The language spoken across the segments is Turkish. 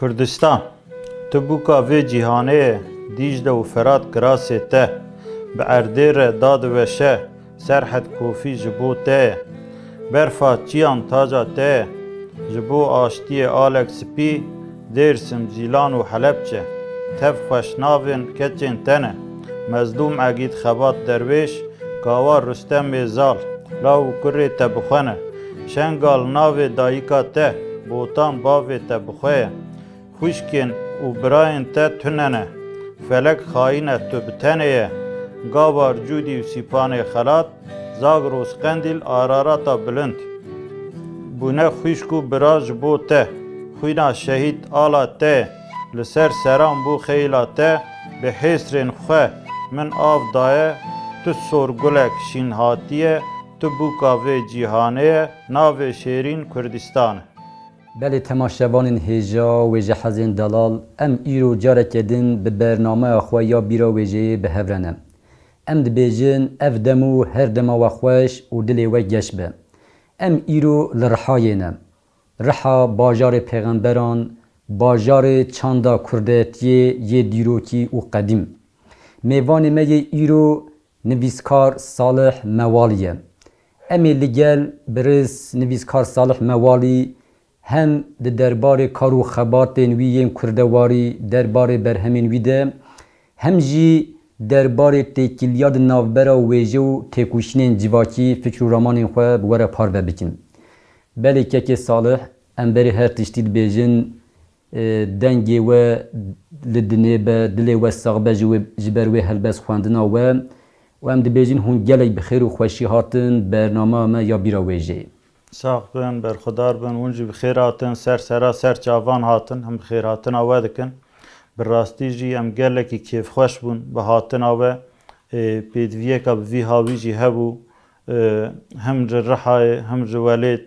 Kurdistan Tibûka vê cîhanê Dîcle û Ferat kirasê te bi erdê re dadiweşe serhed kofî ji bo te ye. Berfa çiyan taca te ye. Ji bo aştiyê alek spî Dêrsim, Cîlan û Helepçe. Tev xweş navên keçên te ne. Mezlûm Egîd Xebat Derwêş, Gawa Rûstemê Zal, law û kurê te bixwe ne. Şengal navê dayîka te, botan bavê te bixwe ye. Xwîşkên û birayên te tune ne. Felek xayîn e tu bi tenê ye. Gavar Cûdî û Sîpanê xelat, Zagros Qendîl ararata bilind. Bûne xwîşk û bira ji bo te. Xwîna şehîd ala te. Li ser seran bû xeyla te. Bi hêsrên xwe min av daye. Tu sorgulek şîn hatiye. Tu bûka vê cîhanê ye. Navê şêrîn Kurdistan e. Belê temaşevanên hêja wê ji hezên delal em îro carekê din bi bernameya xwe ya bîra wêjeyê bihevrenin. Em dibêjin ev dem û her dema we xweş û dilê we geş be. Em îro li Rihayê ne. Riha bajarê pêxemberan, bajarê çanda kurdetiyê yê dîrokî û qedîm. Mêvanê me yê îro nivîskar Salih Mewalî ye. Em ê li gel biriz nivîskar Salih Mewalî hem di derbarê kar û xebatên wî yên kurdewarî derbarê berhemên wî de hem jî derbarê têkiliya di navbera wêje û têkoşînên civakî fikr û ramanên xwe bi we re parve bikin. Belê kekê Salih em berê her tiştî dibêjin dengê we li dinê be, dilê we sax be ji ber wê helbest xwendina we û em dibêjin hûn gelek bi xêr û xweşî hatin bernameya me ya bîra wêjeyê. Sax bin, berxwedar bin, hûn jî bi xêr hatin, ser sera ser çavan hatin, hem bi xêrhatina we dikin. Bi rastî jî em gelekî kêfxweş bûn bi hatina we. Pêdiviyeka bi vî hawî jî hebû. Hem ji Rihayê hem ji Welêt.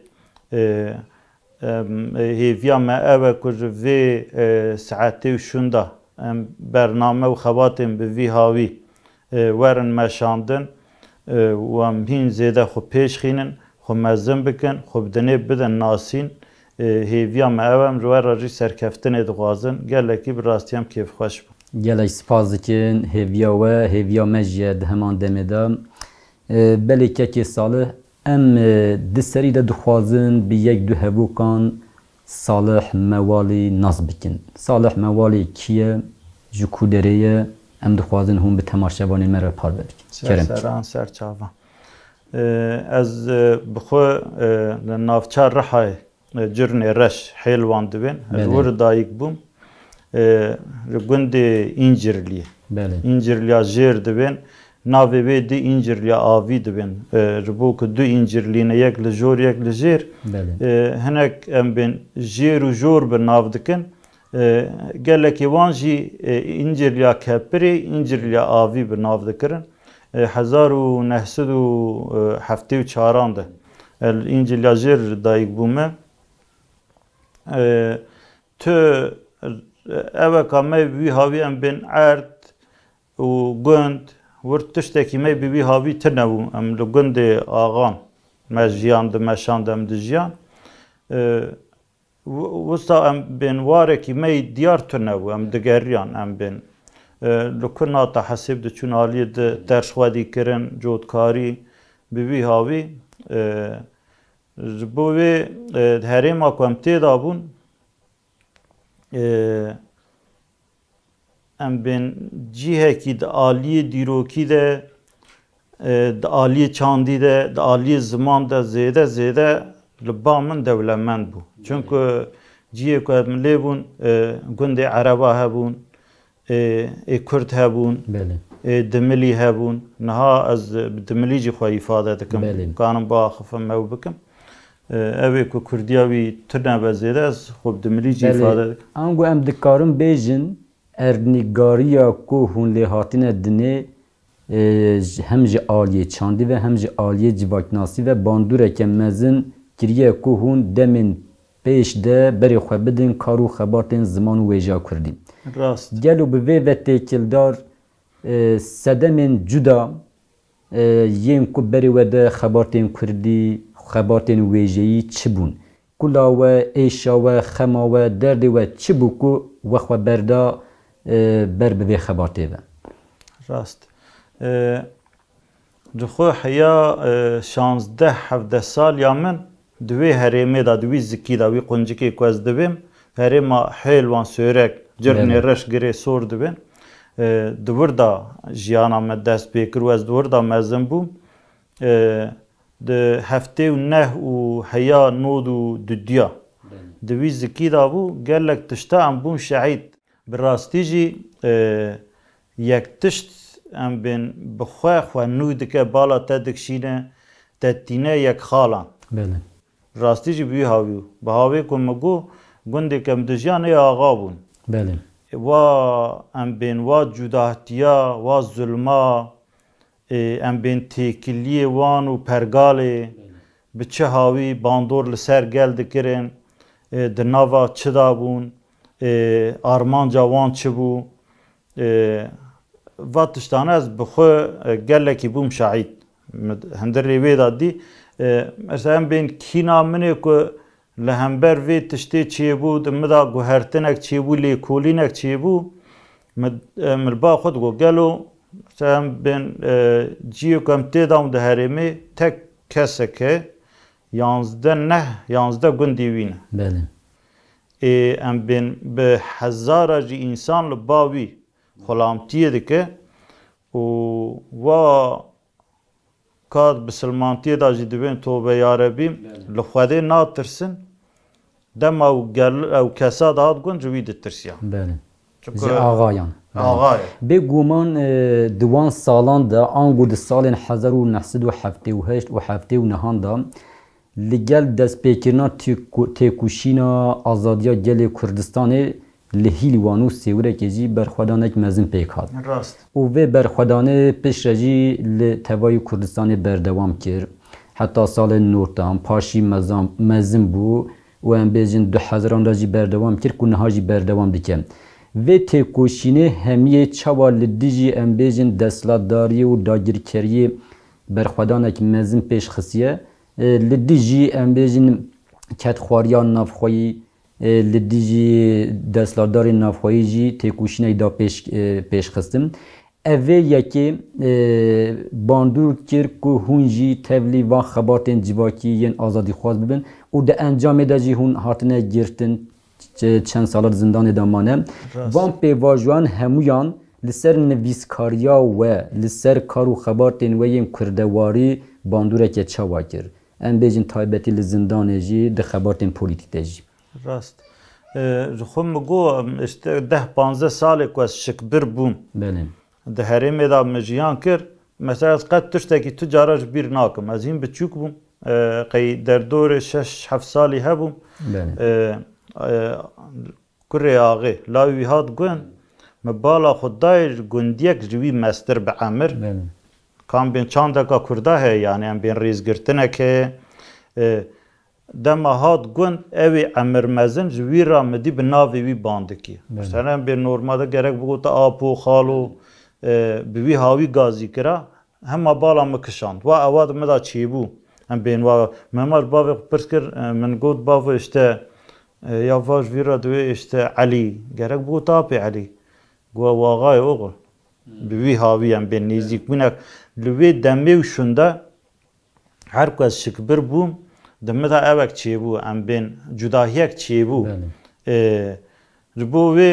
Hêviya me ew e ku ji vê saetê û şûnda em bername û xebatên bi vî hawî werin meşandin û em hîn zêde xwe pêşxînin, xwe mezin bikin, xwe bi dinê bidin nasîn. Hêviya me ew em ji we re jî serkeftinê dixwazin. Gelekî bi rastî em kêfxweş bûn. Gelek spas dikin hêviya we, hêviya me jî ye di heman demê de. Belê kekê Salih em di serî de dixwazin bi yek du hevûkan Salih Mewalî nas bikin. Salih Mewalî kî ye, ji ku derê ye, em dixwazin hûn bi temaşevanên me re parve bikin. Serseran ser çavan. Ez bi xwe li navçar Rihayê Cirnê Reş Hêlwan dibin. Ez wir dayîk bûm. Li gundê İncirliyê. İncirliya Jêr dibin. Navê wê dî İncirliya Avî dibin. Ji bo ku du İncirlîne yek li jor yek li jêr. Hinek em bên jêr û jor bi nav dikin. Gelekî wan jî İncirliya Kepirê, İncirliya Avî bi nav dikirin. 1974 de İncirliya Jêr dayîk bûme. Tu eveka me wî hawî em bên erd û gund wir tiştekî me bi wî hawî tune bû. Em li gundê axan me jiyan di meşand em dijiyan. Wisa em bên warekî me diyar tune bû, em digeriyan em bên. Li ku nata hesêb diçûn aliyê di derxwedî kirin, cotkarî bi wî hawî. Ji bo wê herêma ku em têda bûn em bên cihekî di aliyê dîrokî de, di aliyê çandî de, di aliyê ziman de zêde zêde li ba min dewlemend bû. Çünkü cihê ku em lê bûn gundê Ereba hebûn, Kurd hebûn, Dimilî hebûn. Niha ez bi Dimilî jî xwe îfade dikim. Kanim biaxifim ew bikim. Evê ku Kurdiya wî tune be zêde ez xwe bi Dimilî jî îfade dikim. Ango em dikarin bêjin erdnîgariya ku hûn lê hatine dinê hem ji aliyê çandî ve hem ji aliyê civaknasî ve bandûreke mezin kiriye ku hûn demên pêş de berê xwe bidin kar û xebatên ziman û wêja Kurdî. Gelo bi vê ve têkildar sedemên cuda yên ku berê we de xebatên Kurdî, xebatên wêjeyî çi bûn? کلا و ایشا و خما و درد و چی بو کو وخو بردا بر به خبرته و راست دخو حیا 16-17 سال یا من دوی هریمه دا دوی زکی دا وی قنجکی کو از دبیم هریما حیلوان سورک جرنی رش گری سور دبین دور دا جیانا من دست بیکر و از دور دا مزن بوم ده هفته و نه و حیا نود و دودیا دوی زکی دا بو گلک تشتا ام بوم شعید براستی جی یک تشت ام بین بخواه و نود که بالا تدکشینه تتینه یک خالان بله راستی جی بی هاویو به هاوی کن مگو گنده کم دجیان ای آقا بون بله و ام بین و جداهتیا و ظلما ام بین تیکلی وان و پرگالی به چه هاوی باندور لسر گل دکرن دناوا چه دا بون آرمان جوان چه بو و تشتانه از بخو گلکی بوم شعید هندر ریوی دادی مثلا بین کینا منه که لهمبر وی تشتی چی بود مدا گوهرتنک چی بود لیکولینک چی بود مربا خود گو گلو مثلا بین جیو کم تیدام ده هرمی تک کسه که 11 گندی وینه بله ام بین به هزاره جی انسان لباوی خلامتیه دکه و کاد بسلمانتیه دا جی دوین توبه یاربیم لخواده ناترسن دم او کسا داد گون جوی دترسیان بله جی آقایان آقای به گومان دوان سالان دا آنگو ده سال 1978 و 79 دا لگل دست پیکرنا تیکوشینا آزادیا گل کردستان لهیل وانو سیوره که جی برخودانک مزن پیک هاد راست و وی برخودانه پیش رجی لتوای کردستان بردوام کر حتی سال نورتان پاشی مزن بو و ام بیجن 2000 رجی بردوام کر کنه هاجی بردوام دکم و تیکوشینه همیه چوال لدیجی ام بیجن دستلاتداری و داگیرکری برخودانک مزن پیش خسیه لدیجی ام بیجن کتخواریان نافخویی لدیجی دستلارداری نافخویی جی تیکوشینه دا پیش خستم اوه یکی باندور کر که هون جی تولی و خبارتین جواکی ین آزادی خواست ببین و ده انجام دا جی هون هاتنه گرتن چند سالار زندان دامانه وان پیواجوان همویان لسر نویسکاریا و لسر کارو خبارتین و یم کردواری باندوره که چوا کر ام بیجن تایبتی لزندان جی ده خبارتین پولیتیک جی راست خو مگو işte 10-15 سال کو از شکبر بوم بله ده هرم دا مجیان کر مثلا از قد تشتکی تجارج بیر ناکم از این بچوک بوم قی در دور 6-7 سالی هبوم بله کره آقی لاوی هات گون مبالا خدای گندیک جوی مستر به عمر بله کام بین چند دکا کرده ہے یعنی ام بین ریز گرتنه که دما هات گون اوی عمر مزن جوی را مدی به ناوی وی باندکی مثلا بین نورماده گرک بگو تا آپو خالو بوی هاوی گازی کرا هم بالا مکشاند و اواد مدا چی بو هم بین و ممار باوی پرس کر من گود باوی işte یا واج ویرا دوی işte علی گرک بگو تا پی علی گو واقعی اوغل بوی هاوی هم بین نیزیک بینک لوی دمی و شنده هر کو از شکبر بوم دمتا اوک چی بو ام بین جداهیک چی بو ربو وی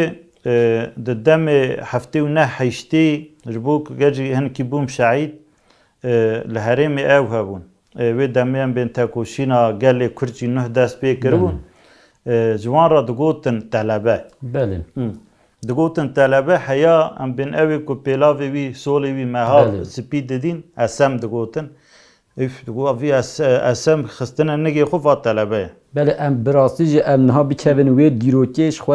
دم هفته و نه حیشتی ربو گرجی هن کی بوم شعید لحریم او هبون وی دمی ام بین تاکوشینا گل کرچی نه دست پی کربون جوان را دگوتن طلبه بله دگوتن طلبه حیا ام بین اوی کو پیلاوی وی سولی وی مهار سپید دین اسم دگوتن دگو وی اسم خستن نگی خوفات طلبه بله ام براستی جی ام نها بکوین وی دیروکیش خو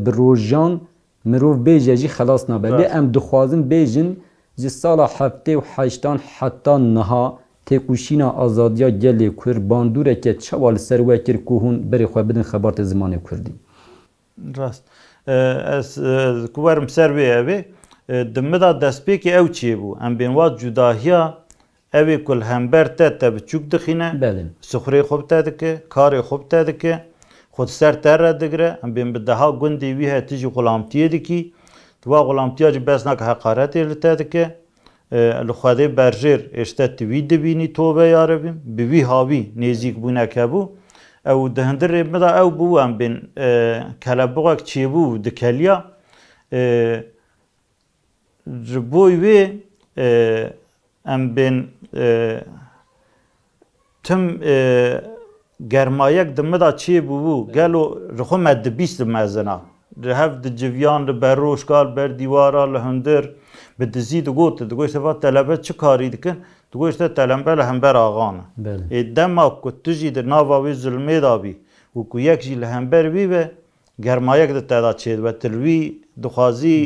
بروجان مروف بیجه جی خلاص نبه لی ام دخوازن بیجن جی سال هفته و حیشتان حتی نها تیکوشینا آزادیا گلی کر باندوره که چوال سروه کر کوهون بری خواه بدن خبارت زمان کردی راست از کوارم سروه اوی دمدا دست پی که او چی بو ام بین واد جداهیا Evi kul hember te biçuk dixine. بله سخری خوب تدکه، کاری خوب تدکه، خود سر تر دگره. ام بین بدها گندی ویه تیجی غلامتیه دکی، تو غلامتیه جی بس نک حقارتی لتدکه. لخواده برجر اشته توی دبینی توبه یاره بیم، بوی هاوی نزیک بو نکبو. او دهندر مدا او بو ام بین کلبوغک چی بو دکلیا. جبوی وی ام بین تم گرمایک دمدا چی بو گلو رخو مد 20 مزنا رهف د جویان ر بروش قال بر دیوارا لهندر بدزید گوت دگوی سفا طلبه چه کاری دکن دگوی اشته طلبه لهمبر آغانه دما کو تجی در ناواوی ظلمه دابی و کو یک جی لهمبر بی و گرمایک د تعداد چید و تلوی دخوازی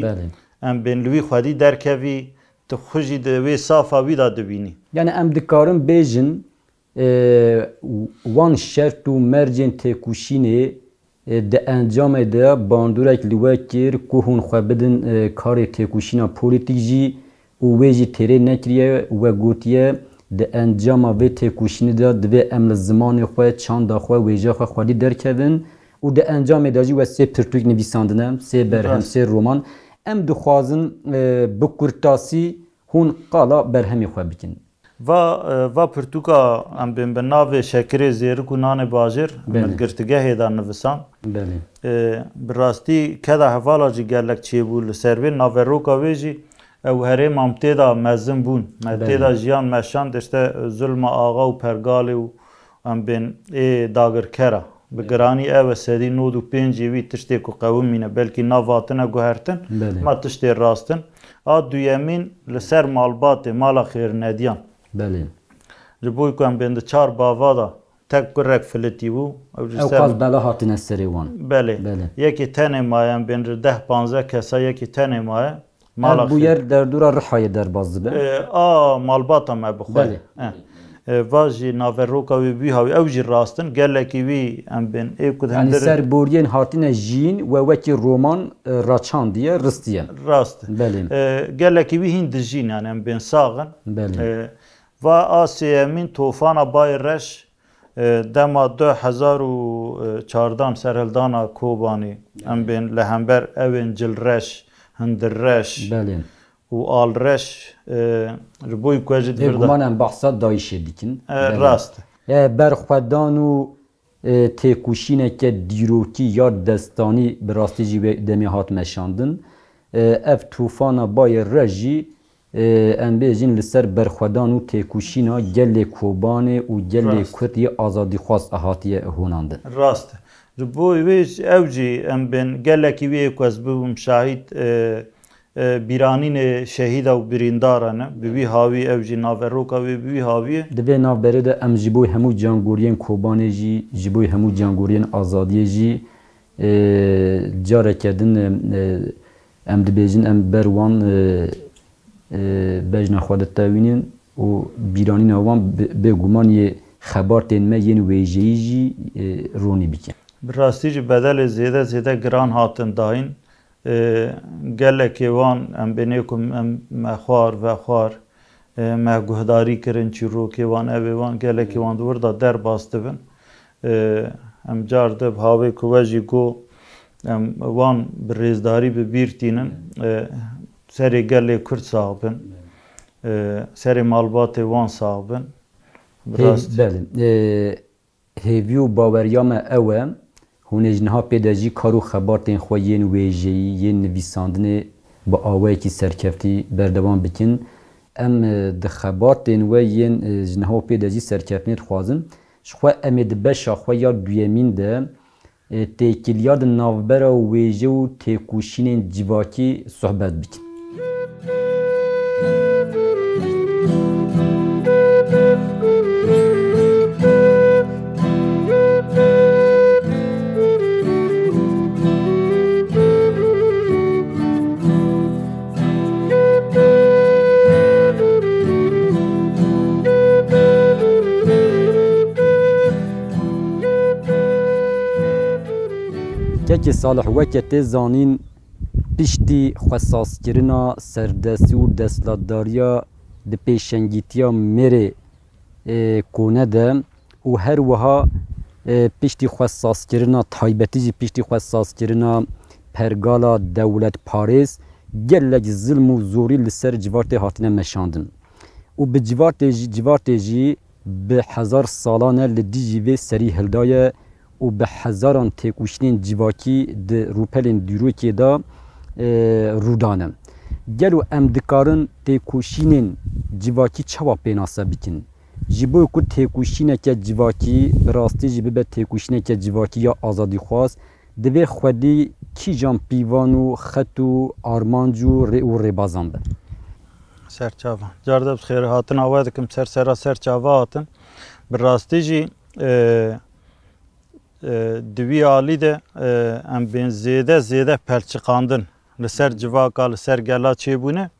ام بین لوی خودی درکوی تو خوشی دوی صافا وی دا دبینی یعنی ام دکارم بیجن وان شرط و مرجن تکوشینه ده انجام ده باندورک لوه کر که هون خواه بدن کار تکوشینا پولیتیک جی و ویجی تیره نکریه و گوتیه ده انجام و تکوشینه ده دوی امل زمان خواه چاند خواه ویجا خواه خوادی درکوین و ده انجام ده جی و سه پرتوک نویساندنه سه برهم سه رومان ام دخوازن بکرتاسی هون قالا برهمی خواه بکن و پرتوکا ام بین بناو شکر زیرک و نان باجر مدگرتگه هیدان نویسان براستی کدا حوالا جی گلک چی بول سروی ناوروکا ویجی او هره مامتی دا مزن بون مامتی دا جیان مشان دشته ظلم آغا و پرگالی و ام بین داگر کرا بگرانی او سدی نود و پینجی وی تشتی کو قوم مینه بلکی ناواتنه گوهرتن ما تشتی راستن دویمین لسر مالبات مالا خیر ندیان بله جبوی که ام بین ده 4 باوادا تک کرک فلتی بو او قاز بلا هاتین سری وان بله یکی تنه مایه ام بین 10-15 کسا یکی تنه مایه مالا خیر بو یر در دورا رحای در بازده به مالباتا ما بخواه واجی ناوروکا وی بی هاوی او جی راستن گلکی وی ام بین یعنی سر بورین هاتین جین و وکی رومان راچان دیه رستیه راست گلکی وی هین دجین یعنی ام بین ساغن و آسیمین توفان بای رش دما 2014 سرهلدانا کوبانی ام بین لهمبر اوین جل رش هندر رش و آل رش ربوی کوجد برده گمانم بحثا دایشه دیکن راست برخودان و تکوشینه که دیروکی یا دستانی براستی جی دمی هات مشاندن اف توفان بای رجی ام بیجین لسر برخودان و تکوشینا گل کوبانه و گل کردی آزادی خواست احاطی هونانده راست ربوی ویج اوجی ام بین گلکی وی کوز بوم شاهد بیرانین شهید و بریندارانه بی هاوی اوجی ناوروکا بی هاوی دبی ناوبره ده ام جبوی همو جانگورین کوبانه جی جبوی همو جانگورین آزادی جی جاره کردن ام دبیجین ام بروان بجنا خودت تاوینین و بیرانین اوان به گمان یه خبر تنمه ین ویجی جی رونی بکن براستی جی بدل زیده گران هاتن داین گلکی وان ام بینیکم ام مخوار و خوار مگهداری کرن چی رو که وان اوی وان گلکی وان دور دا در باسته بن ام جارده بهاوی کوجی گو ام وان بریزداری ببیرتینن سری گلی کرد صاحبن سری مالبات وان صاحبن بله هیویو باوریام اوه هونه جنها پیداجی کارو خبارتین خواه ین ویجی ین نویساندن با آوه کی سرکفتی بردوان بکن ام ده خبارتین و ین جنها پیداجی سرکفتنیت خوازن شخواه امید بشا خواه یا دویمین ده تیکیلیاد ناوبرا ویجی و تیکوشین جواکی صحبت بکن که صالح وقت زانین پشتی خصاص کرنا سردستی و دستلاتداریا د پیشنگیتیا میره کونه ده و هر وها پشتی خواست ساز کرنا تایبتی جی پشتی خواست ساز کرنا پرگالا دولت پاریس گلک ظلم و زوری لسر جوارت هاتنه مشاندن و به جوارت جی به هزار سالانه لدیجی و سری هلدای و به هزاران تکوشنین جواکی ده روپلین دیروکی دا رودانه گلو ام دکارن تکوشنین جواکی چوا پیناسا بکن جیبو کو تکوشینه که جواکی براستی جیبه به تکوشینه که جواکی یا آزادی خواست دوی خودی کی جان پیوانو خطو آرمانجو و ریبازان به سرچاوا جارده بخیر هاتن آوه دکم سرچاوا هاتن براستی جی دوی آلی ده ام بین زیده پرچقاندن لسر جواکا لسر گلا چه بونه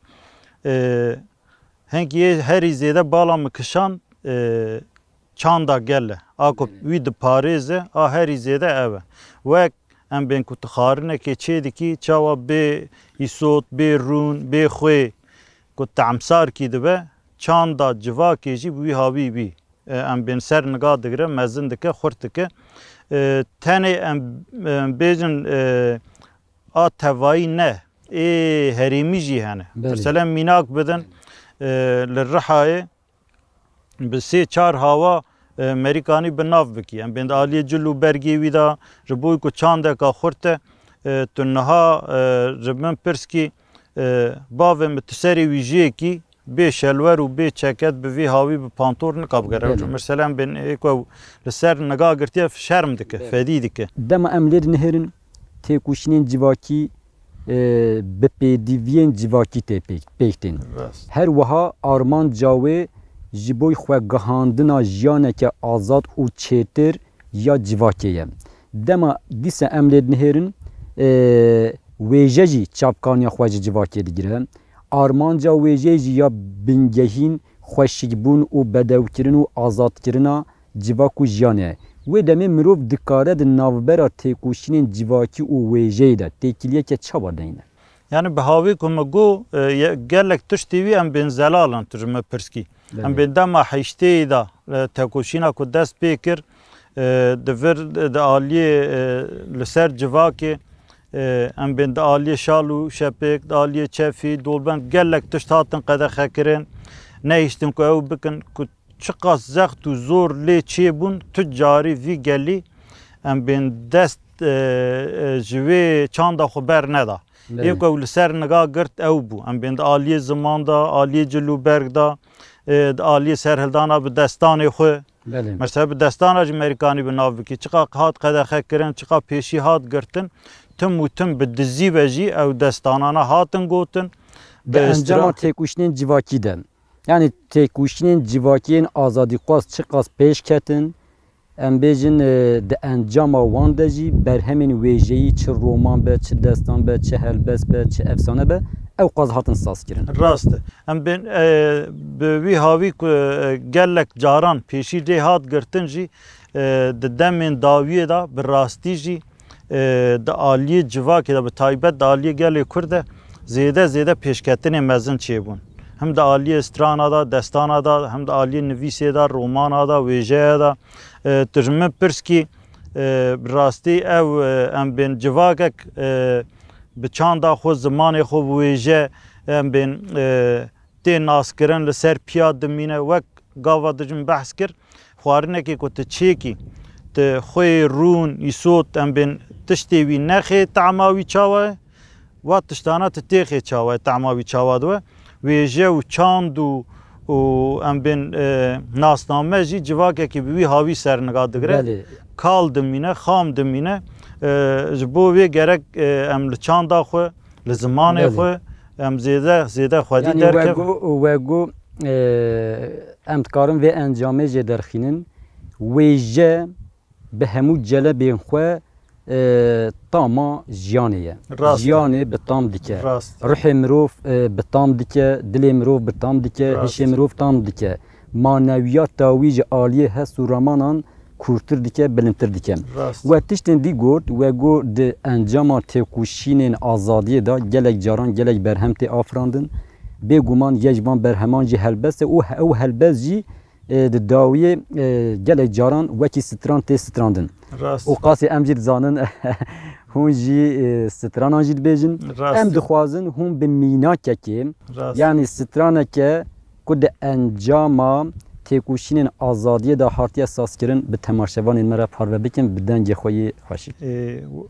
هنگی هری زیده بالا مکشان çanda gelle akop vid Paris'e a heri zede eve ve em ben ku txarine ke çediki çava be isot be run be xwe ku tamsar ki dibe çanda civa keji bu havi bi em ben ser niga digre mezin dike xurt dike tane em bejin a tevai ne herimi jî hene mesela minak bidin للرحاية بسي چار هوا امريكاني بناف بكي ام بند آلية جلو برگي ويدا ربوي کو چانده کا خورته تنها ربمن پرسكي باوه متسري ويجيه كي بي شلور و بي چكت بوي هاوي بپانتور نقاب گره مثلا بن ايكو لسر نگاه گرتيه شرم دكه فدي دكه دم املير نهرن تيكوشنين جواكي به پیدیوین جواکی ته پیکتین هر وها آرمان جاوه جبوی خو گهاندنا جیانه که آزاد او چیتر یا جواکیه دما دیس املید نهرن ویجی چاپکانیا خو جواکی دیگره آرمان جا ویجی یا بنگهین خوشگبون او بدوکرین و آزاد کرنا جواکو جیانه و دمی مروف دکاره د ناوبرا تکوشینین جواکی او ویجی ده تکیلیه که چه بردینه yani behavi kumago gelek tuştivi em ben zelalan tujme perski em ben dama hişte da tekoşina ku dest pekir de ver de aliye leser civaki em ben de aliye şalu şepek de aliye çefi dolben gelek tuştatın qada xekirin ne iştin ku ev bikin ku çıqas zextu zor le çebun tüccari vi gelli em ben dest jive çanda xber neda Yeko لسر نگاه گرت او بو ام بند آلیه زمان دا آلیه جلوبرگ دا آلیه سرهلدانا به دستان خو مثلا به دستان امریکانی به ناو بکی چقا هات قده خکرن چقا پیشی هات گرتن تم و تم به دزی وجی او دستانانا هاتن گوتن به انجام تکوشنین جواکی دن yani تکوشنین جواکین آزادی خواست چقاس پیش کتن ام بیجن د انجام وان دجی بر همین ویژه‌ای چه رمان به چه داستان به چه هلبس به چه افسانه به او قاز هاتن ساز کرن راست ام بین به وی هاوی گلک جاران پیشی ده هات گرتن جی د دمن داویه دا به راستی جی د عالی جواکی دا به تایبت د عالی گل کرده زیده پیشکتن مزن چی بون هم د عالی استرانا دا دستانا دا هم د عالی نویسه دا رومانا دا ویژه دا ترجمه پرسکی راستی او ام بین جواکک به چاندا خو زمان خو ویژه ام بین تی ناس کرن لسر پیاد دمینه وک گاوا دجم بحث کر خوارنه کی کو تچیکی ت خوی رون یسوت ام بین تشتی وی نخه تعماوی چاوه و تشتانه تتیخه چاوه تعماوی چاوه دو ویژه و چاندو و ام بین ناسنامه جی جواکه کی بی هاوی سر نگاه دگره کال دمینه خام دمینه جبو وی گرک ام لچاندا خو لزمان خو ام زیده خودی درکه وگو ام تکارم و انجامه جه درخینن ویژه به همو جلبین خو تاما جیانه جیانه به تام دیکه روح مروف به تام دیکه دل مروف به تام دیکه هش مروف تام دیکه مانویات تاویج عالیه هست و رمانان کورتر دیکه بلندتر دیکه و تشتن دی گورد و گو د انجام تکوشینین آزادی دا گلک جاران گلک برهم تی آفراندن بێگومان یەکبان بەرهەمان jî helbest e û ew helbest jî di dawiyê gelek caran wekî stran tê strandin. Rast. û qasê em jî dizanin hûn jî stranan jî dibêjin. Em dixwazin hûn bi mînakekê yanî straneke ku di encama têkoşînên azadiyê de hartiye saskirin bi temaşevanên me re parve bikin bi dengê xwe yê xweşî.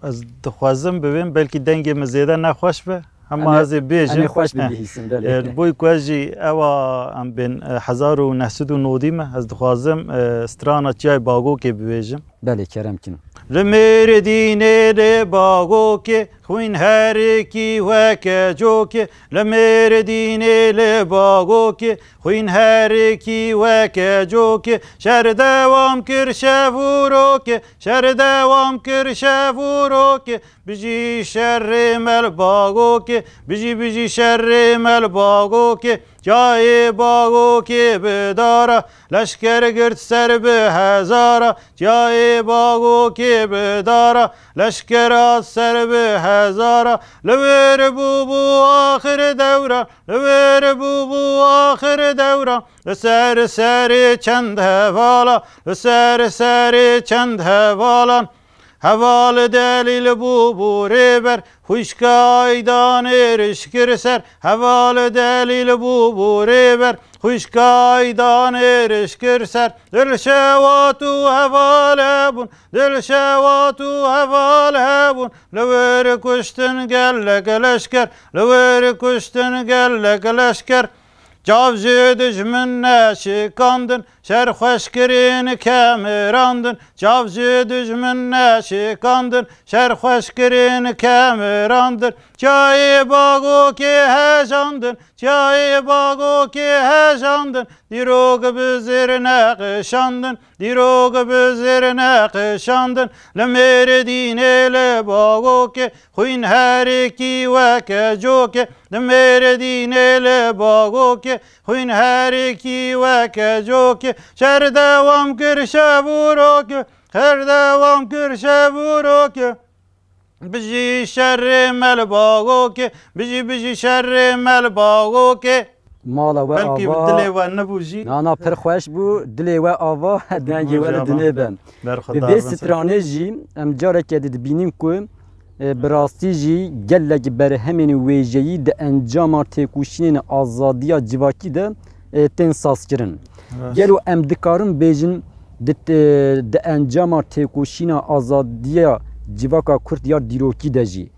Ez dixwazim bibêm belkî dengê min zêde nexweş be. Hema ez ê bêjim. Em ê xweş bibihîsin. Boî ku ez jî ewa em bên 1990 me ez dixwazim strana çiyayê Bagokê bibêjim. Belê keremkin. Li Mêrdînê lê Bagokê xwîn herekî weke cokê. Li Mêrdînê lê Bagokê xwîn herekî weke cokê. Şer dewam kir şevûrokê, şer dewam kir şevûrokê. Bijî şerrê mel Bagokê, bijî şerrê mel Bagokê. Cayê Bagokê bidara, leşker girt ser bi hezara. Cayê Bagokê bidara, leşker az ser bi hezara. Li wir bû axir dewra, li wir bû axir dewra. Li ser serê çend hevala, li ser serê çend hevalan. Heval delil bû rêber, xwîşka aydan êrişkir ser. Heval delil bû rêber, xwîşka aydan êrişkir ser. Dil şewat û heval hebûn, dil şewat û heval hebûn. Li wir kuştin gelek leşker, li wir kuştin gelek leşker. Cav ji dijmin neşikandin, şer xweşkirên kemirandin. Cav ji dijmin neşikandin, şer xweşkirên kemirandin. Çayê Bagokê hejandin, çayê Bagokê hejandin. Dîrok bi zêrine qişandin, dîrok bi zêrine qişandin. Li Mêrdînê lê Bagokê xwîn herekî weke cokê. Li Mêrdînê lê Bagokê xwîn herekî weke cokê. Şer dewam kir şevûrokê, her dewam kir şevûrokê. Bijî şerrê mel Bagokê, bijî şerrê mel Bagokê. Mala we Belkî ava dilê we nebû jî. nana pir xweş bû dilê we ava dengê we li dinê ben. Bi vê stranê jî em carekê dibînin ku bi rastî jî gelek berhemên wêjeyî di encama têkoşînên azadiya civakî de tên sazkirin. Gelo em dikarin bêjin di encama têkoşîna azadiya civaka Kurd ya dîrokî de jî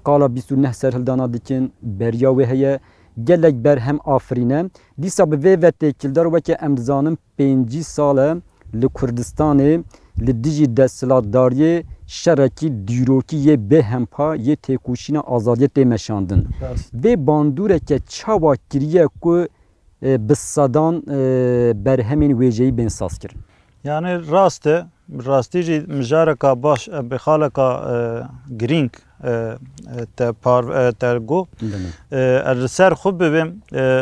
qala 29 serhildana dikin beriya wê heye gelek berhem afirîne. Dîsa bi vê ve têkildar weke em dizanin 5 sal e li Kurdistanê li dijî desthilatdariyê şerekî dîrokî yê bêhempa yê têkoşîna azadiyê tê meşandin. Vê bandûreke çawa kiriye ku bi sedan berhemên wêjeyî bên saz kirin. Yani rast e, rastî jî mijareka baş bi xaleka girîng te got ez li ser xwe bibêm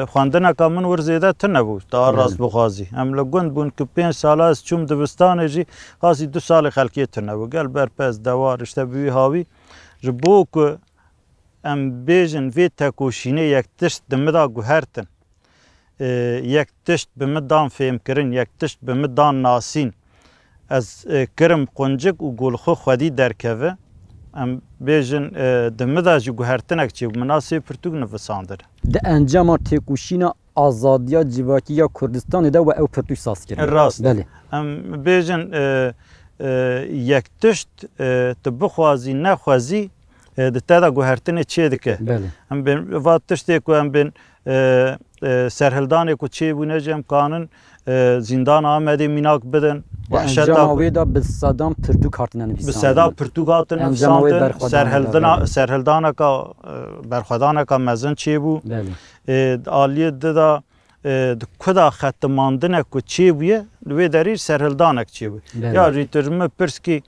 xwendineka min wir zêde tin nebû ta rast bixwazî. Em li gund bûn ku 5 sala ez çûm dibistanê jî qasî 2 salê xelkiyê tin nebû. Gel berpez dewar işte bi wî havî ji bo ku em bêjin vê tekoşînê yek tişt di min da guhertin. Yek tişt bi min dan fêmkirin, yek tişt bi min dan nasîn. Ez kirim quncik û golxwe xwedî derkeve. Em bêjin di min da jî guhertinek çê min asê pirtûk nivisandin. Di encama têkoşîna azadiya civakî ya Kurdistanê de we ew pirtûk saz kirin. Rast. Belê. Em bêjin yek tişt tu bixwazî nexwezî di te da guhertinê çê dike. Belê. Em bên va tiştê ku em bên serhildanê ku çê bûne jî em kanin zîndana Amedê mînak bidin. Encama wê da bi sedan pirtûk hatine nivîsandin. Bi seda pirtûk hatin nivîsandin. Serhildaneka berxwedaneka mezin çê bû. Aliyê di da di ku da xettimandinek ku çê bûye li wê derî serhildanek çê bû. Ya rîtir min pirskî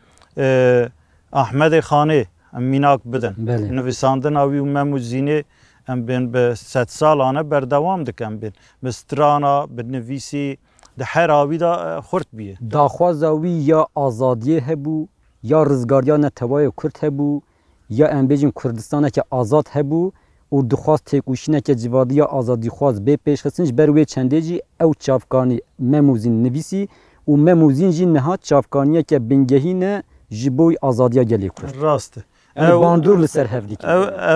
Ahmedê Xanê em mînak bidin. Nivîsandina wî û mem û zînê em bên bi 100 salane berdewam dikin em bên. Bi strana, bi nivîsî di her avî da xurt bûye. Daxwaza wî ya azadiyê hebû, ya rizgariya netewaya Kurd hebû, ya em bêjin Kurdistaneke azad hebû û û dixwast têkuşîneke civadî ya azadîxwaz bê pêşxistin ji ber wê çendê jî ew çavkanî Memûzîn nivîsî û Memûzîn jî niha çavkaniyeke bingehî ne ji bo azadiya gelê Kurd. Rast e. Bandur li ser hev dike.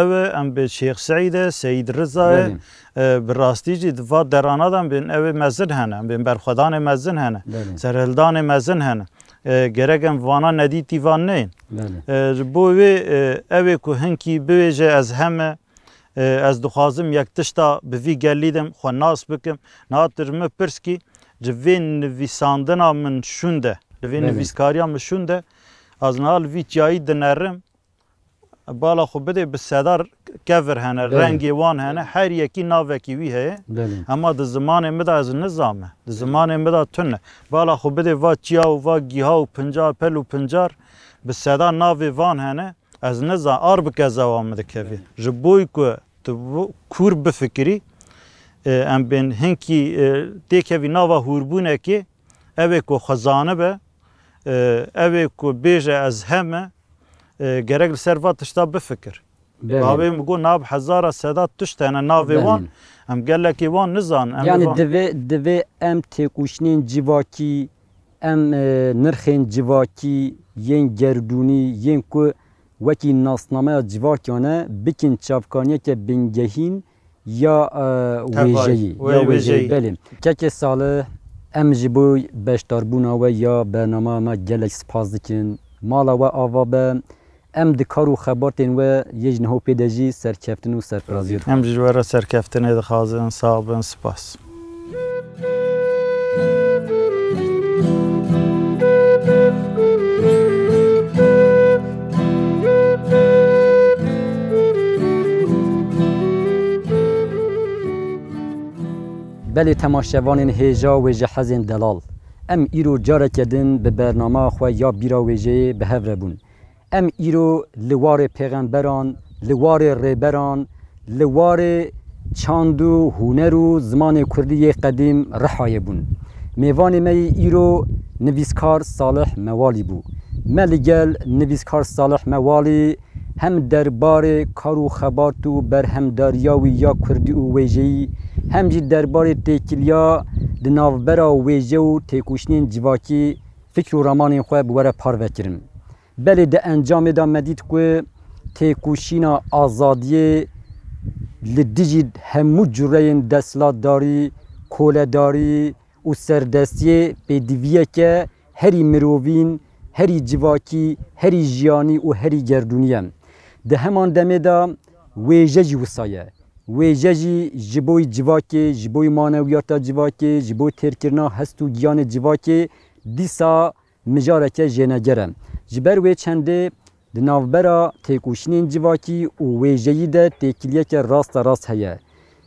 Ev em bi Şeyx Seîd e, Seîd Rıza e, bi rastî jî di va deranadan bên ew ê mezin hene, bên berxwedanê mezin hene, serhildanê mezin hene. Gerek em vana nedîtî van neyin. Ji bo wê ew ê ku hinkî bibêje ez heme, ez dixwazim yek tişta bi vî gelî de xwe nas bikim, nehatir me pirskî ji vê nivîsandina min şûn de, li vê nivîskariya min şûn de, ez niha li vî çiyayî dinerim, bala xwe bidê bi sedar kevir hene, rengê wan hene, her yekî navekî wî heye. Ama di zimanê me de ez nizame, di zimanê me de tune. Bala xwe bidê va çiya û va gîha û pincar, pel û pincar bi sedar navê van hene, ez nizam ar bike zewa me dikevî. Ji bo ku tu kur bifikirî, em bên hinkî têkevî nava hûrbûnekê, ew ê ku xwe zanibe, ew ê ku bêje ez heme, gerek li ser va tişta bifikir. Bavê min got nav hezara sedat tişt hene navê wan, em gelekî wan nizan. Yani divê em têkuşînên civakî, em nirxên civakî, yên gerdûnî, yên ku wekî nasnameya civakiyan e bikin çavkaniyeke bingehîn ya wêjeyî. Ya wêjeyî. Belê. Keke salih em ji bo beşdarbûna we ya bername me gelek spas dikin. Mala we ava be, em di kar û xebatên we yê ji niho pê de jî serkeftin û serfiraziyê em ji were serkeftinê dixwazin, sağ bin, spas. Belê temaşevanên hêja wê ji hezên delal. Em îro careke din bi bernama xwe ya bîra wêjeyê bi hev re bûn. Em îro li warê pêxemberan, li warê rêberan, li warê çand û huner û zimanê Kurdî yê qedîm rihayê bûn. Mêvanê me yê îro nivîskar Salih Mewalî bû. Me li gel nivîskar Salih Mewalî hem derbarê kar û xebat û berhemdariya wî ya Kurdî û wêjeyî, hem jî derbarê têkiliya di navbera wêje û têkuşînên civakî fikr û ramanên xwe bi were parvekirin. Belê di encamê da me dît ku têkuşîna azadiyê li dijî hemû cureyên desthilatdarî, koledarî û serdestiyê pêdiviyeke herî mirovîn, herî civakî, herî jiyanî û herî gerdûnî ye. Di heman demê da wêje jî wisa ye. Wêje jî ji bo civakê, ji bo manewiyata civakê, ji bo têrkirina hest û giyanê civakê dîsa mijareke jêneger e. Ji ber wê çendê di navbera têkuşînên civakî û wêjeyî de têkiliyeke rasta rast heye.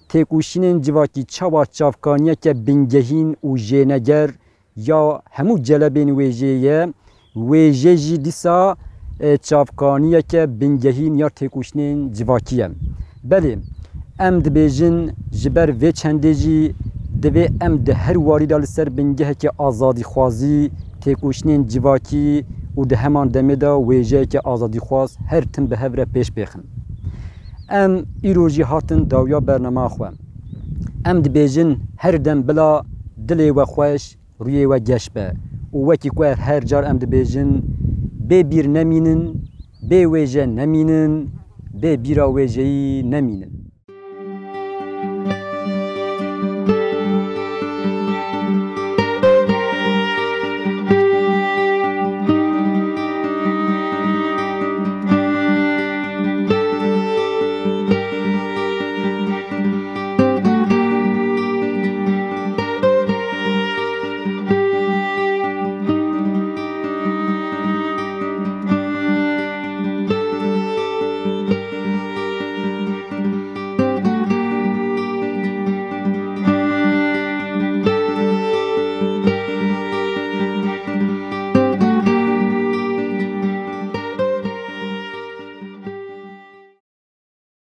Têkuşînên civakî çawa çavkaniyeke bingehîn û jêneger ya hemû celebên wêjeyê ye, wêje jî dîsa çavkaniyeke bingehîn ya têkuşînên civakî ye. Belê em dibêjin ji ber vê çendê jî divê em di her warî da li ser bingeheke azadîxwazî, têkuşînên civakî û di heman demê da wêjeyeke azadîxwaz her tim bi hev re pêş bêxin. Em îro jî hatin dawiya bernama xwe. Em dibêjin her dem bila dilê we xweş, rûyê we geş be. û wekî ku her car em dibêjin bê bîr nemînin, bê wêje nemînin, bê bîra wêjeyî nemînin.